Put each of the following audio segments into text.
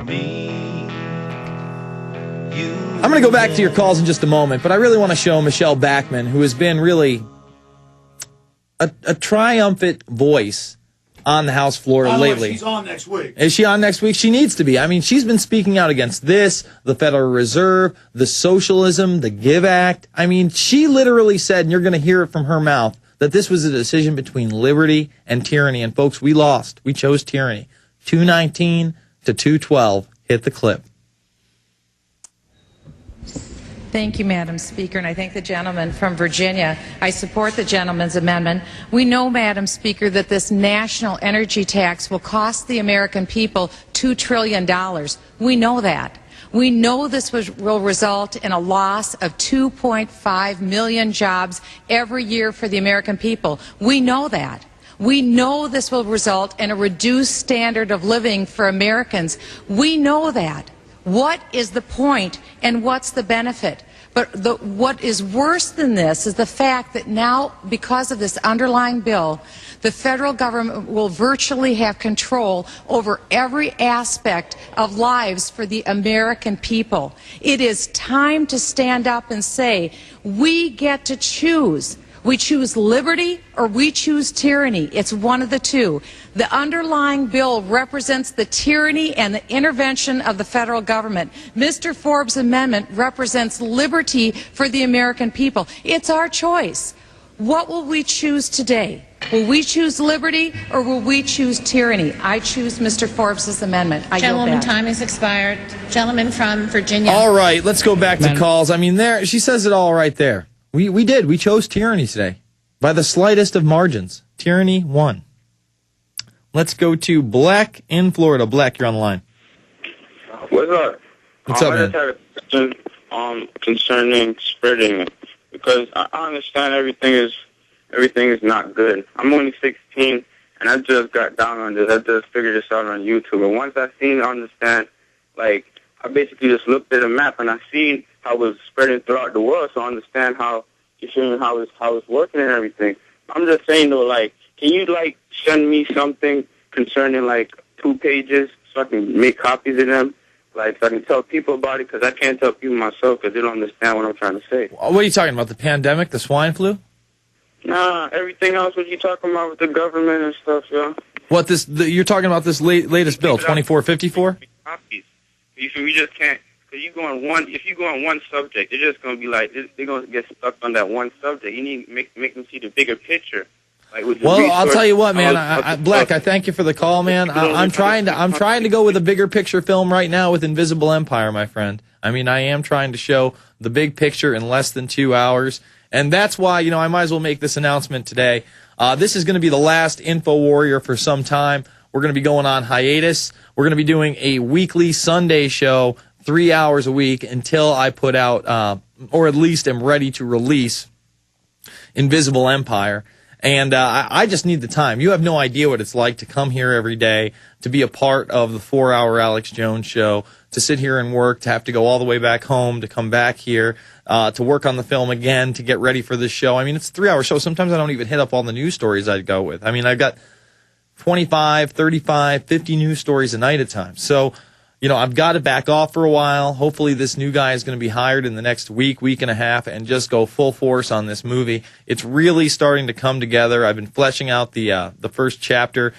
I'm going to go back to your calls in just a moment, but I really want to show Michelle Bachmann, who has been really a triumphant voice on the House floor lately. She's on next week. Is she on next week? She needs to be. I mean, she's been speaking out against this, the Federal Reserve, the socialism, the Give Act. I mean, she literally said, and you're going to hear it from her mouth, that this was a decision between liberty and tyranny. And folks, we lost. We chose tyranny. 219 to 212. Hit the clip. Thank you, Madam Speaker, and I thank the gentleman from Virginia. I support the gentleman's amendment. We know, Madam Speaker, that this national energy tax will cost the American people $2 trillion. We know that. We know this will result in a loss of 2.5 million jobs every year for the American people. We know that. We know this will result in a reduced standard of living for Americans. We know that. What is the point and what's the benefit? But what is worse than this is the fact that now, because of this underlying bill, the federal government will virtually have control over every aspect of lives for the American people. It is time to stand up and say, we get to choose. We choose liberty or we choose tyranny. It's one of the two. The underlying bill represents the tyranny and the intervention of the federal government. Mr. Forbes' amendment represents liberty for the American people. It's our choice. What will we choose today? Will we choose liberty or will we choose tyranny? I choose Mr. Forbes' amendment. Gentleman, time has expired. Gentleman from Virginia. All right, let's go back to calls. I mean, there she says it all right there. We did. We chose tyranny today by the slightest of margins. Tyranny won. Let's go to Black in Florida. Black, you're on the line. What's up? What's up, man? I just had a question concerning spreading it, because I understand everything is not good. I'm only 16, and I just got down on this. I just figured this out on YouTube. And once I seen and understand, like, I basically just looked at a map, and I seen how it was spreading throughout the world, so I understand how it's working and everything. I'm just saying, though, like, can you, like, send me something concerning, like, 2 pages so I can make copies of them? Like, so I can tell people about it, because I can't tell people myself because they don't understand what I'm trying to say. What are you talking about, the pandemic, the swine flu? Nah, everything else what you talking about with the government and stuff, yo. What, you're talking about this latest bill, 2454? Copies. We just can't, because if you go on one subject, they're just going to be like, they're going to get stuck on that one subject. You need to make them see the bigger picture. Like, well, I'll tell you what, man. Black, I thank you for the call, man. I'm trying to go with a bigger picture film right now with Invisible Empire, my friend. I mean, I am trying to show the big picture in less than 2 hours, and that's why, I might as well make this announcement today. This is going to be the last Infowarrior for some time. We're going to be going on hiatus. We're going to be doing a weekly Sunday show, 3 hours a week, until I put out, or at least am ready to release, Invisible Empire. And I just need the time. You have no idea what it's like to come here every day, to be a part of the 4-hour Alex Jones show, to sit here and work, to have to go all the way back home, to come back here, to work on the film again, to get ready for this show. I mean, it's a 3-hour show. Sometimes I don't even hit up all the news stories I'd go with. I mean, I've got 25, 35, 50 news stories a night at times. So, I've got to back off for a while. Hopefully this new guy is going to be hired in the next week and a half, and just go full force on this movie. It's really starting to come together. I've been fleshing out the first chapter,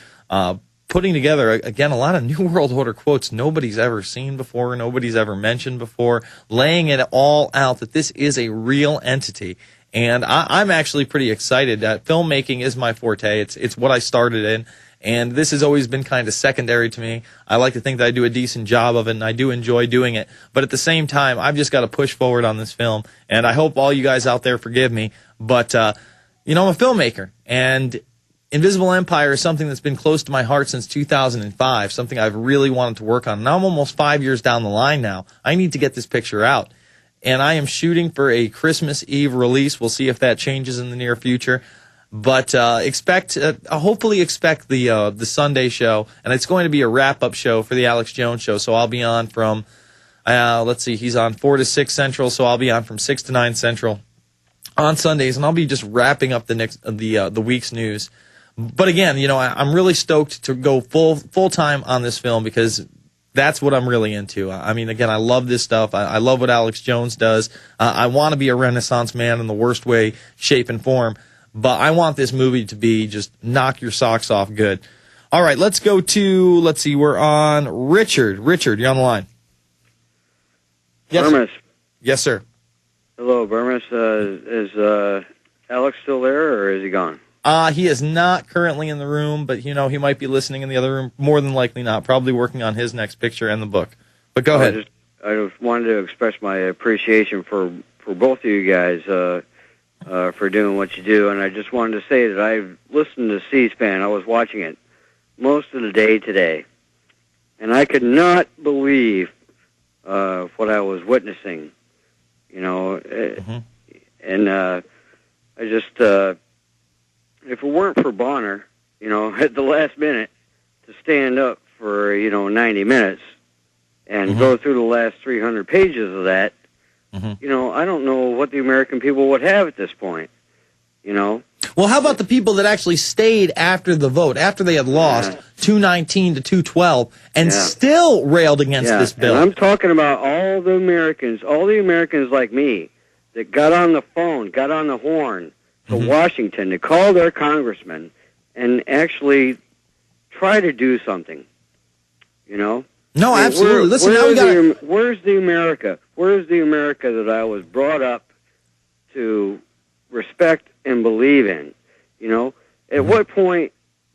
putting together, again, a lot of New World Order quotes nobody's ever seen before, nobody's ever mentioned before, laying it all out that this is a real entity. And I'm actually pretty excited. Filmmaking is my forte. It's what I started in. And this has always been kind of secondary to me. I like to think that I do a decent job of it, and I do enjoy doing it. But at the same time, I've just got to push forward on this film. And I hope all you guys out there forgive me. But, I'm a filmmaker. And Invisible Empire is something that's been close to my heart since 2005, something I've really wanted to work on. Now I'm almost 5 years down the line now. I need to get this picture out. And I am shooting for a Christmas Eve release. We'll see if that changes in the near future. But hopefully expect the Sunday show, and it's going to be a wrap-up show for the Alex Jones show. So I'll be on from, he's on 4 to 6 Central, so I'll be on from 6 to 9 Central on Sundays, and I'll be just wrapping up the week's news. But again, I'm really stoked to go full time on this film, because That's what I'm really into. I mean, again, I love this stuff. I love what Alex Jones does. I want to be a Renaissance man in the worst way, shape, and form. But I want this movie to be just knock your socks off good. All right, let's go to, let's see, we're on Richard. Richard, you're on the line. Yes, Bermas. Yes, sir. Hello, Bermas. Is Alex still there, or is he gone? He is not currently in the room, but, he might be listening in the other room. More than likely not. Probably working on his next picture and the book. But go ahead. I just wanted to express my appreciation for both of you guys for doing what you do, and I just wanted to say that I've listened to C-SPAN. I was watching it most of the day today, and I could not believe what I was witnessing, and I just... if it weren't for Bonner, at the last minute to stand up for, 90 minutes and go through the last 300 pages of that, I don't know what the American people would have at this point, Well, how about the people that actually stayed after the vote, after they had lost 219 to 212, and still railed against this bill? And I'm talking about all the Americans like me that got on the phone, got on the horn, to Washington to call their congressman and actually try to do something, No, absolutely. Listen, where's the America? Where's the America that I was brought up to respect and believe in? At what point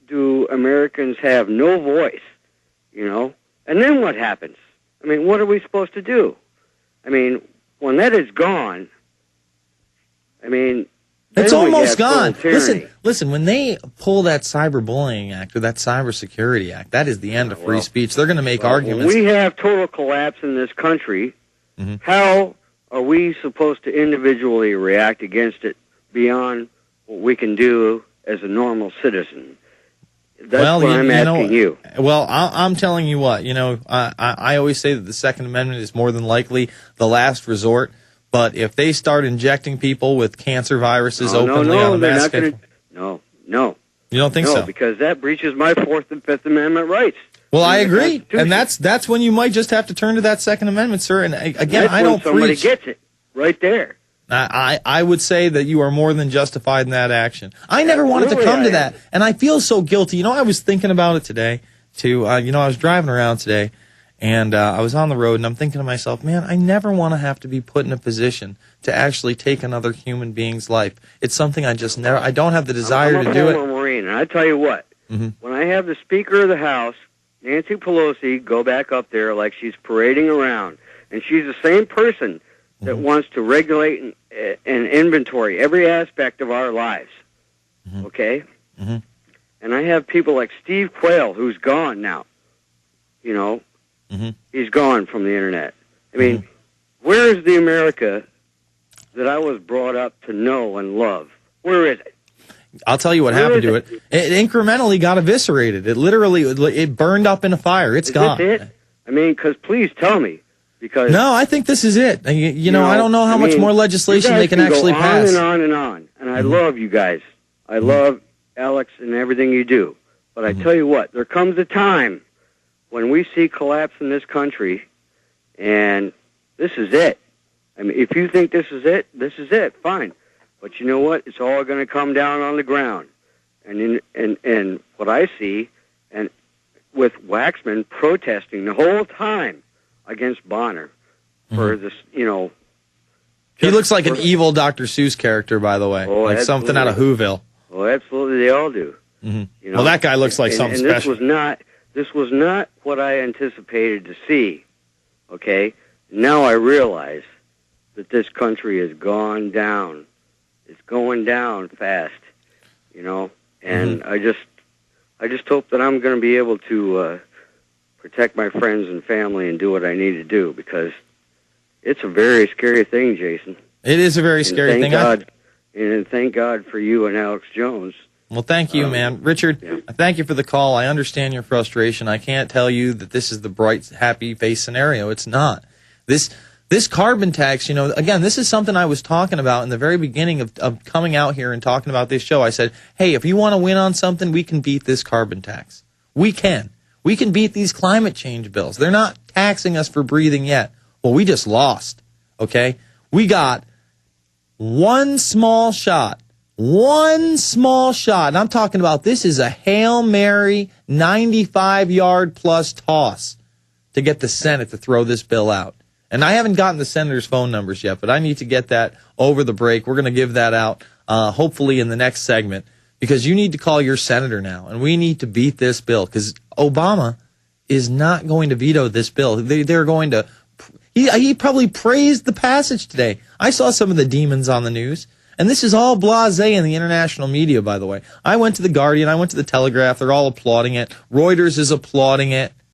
do Americans have no voice? And then what happens? I mean, what are we supposed to do? I mean, when that is gone, it's almost gone. Listen, when they pull that cyberbullying act or that cybersecurity act, that is the end of free speech. They're going to make arguments. When we have total collapse in this country, how are we supposed to individually react against it beyond what we can do as a normal citizen? That's what I'm asking you. Well, I'm telling you what, I always say that the Second Amendment is more than likely the last resort. But if they start injecting people with cancer viruses openly on a mass scale... No. You don't think so? No, because that breaches my Fourth and Fifth Amendment rights. Well, I agree. And that's when you might just have to turn to that Second Amendment, sir. And again, I don't preach... somebody gets it right there. I would say that you are more than justified in that action. I never wanted to come to that, and I feel so guilty. I was thinking about it today, too. I was driving around today, and I was on the road, and I'm thinking to myself, man, I never want to have to be put in a position to actually take another human being's life. It's something I just never... I don't have the desire to do it. I'm a former Marine, and I tell you what, when I have the Speaker of the House, Nancy Pelosi, go back up there like she's parading around, and she's the same person that wants to regulate and inventory every aspect of our lives, okay? And I have people like Steve Quayle, who's gone now, he's gone from the Internet. I mean, where is the America that I was brought up to know and love? Where is it? I'll tell you what happened to it. It incrementally got eviscerated. It literally, it burned up in a fire. It's gone. Is this it? I mean, because please tell me. Because no, I think this is it. You know, I don't know how much more legislation they can actually pass. On and on and on. And I love you guys. I love Alex and everything you do. But I tell you what, there comes a time when we see collapse in this country, and this is it. I mean, if you think this is it, fine. But you know what? It's all going to come down on the ground. And what I see, and with Waxman protesting the whole time against Bonner for this, He looks like an evil Dr. Seuss character, by the way, like something out of Whoville. Oh, absolutely, they all do. Well, that guy looks like something special. This was not what I anticipated to see. Okay, now I realize that this country has gone down. It's going down fast, and I just hope that I'm going to be able to protect my friends and family and do what I need to do, because it's a very scary thing, Jason. It is a very scary thing. And thank God for you and Alex Jones. Well, thank you, man. Richard, thank you for the call. I understand your frustration. I can't tell you that this is the bright, happy face scenario. It's not. This carbon tax, again, this is something I was talking about in the very beginning of coming out here and talking about this show. I said, hey, if you want to win on something, we can beat this carbon tax. We can. We can beat these climate change bills. They're not taxing us for breathing yet. Well, we just lost, okay? We got one small shot, and I'm talking about this is a Hail Mary 95-yard plus toss to get the Senate to throw this bill out. And I haven't gotten the senators' phone numbers yet, but I need to get that over the break. We're going to give that out hopefully in the next segment, because you need to call your senator now, and we need to beat this bill, because Obama is not going to veto this bill. They're going to he probably praised the passage today. I saw some of the demons on the news, and this is all blasé in the international media, by the way. I went to The Guardian, I went to The Telegraph, they're all applauding it. Reuters is applauding it.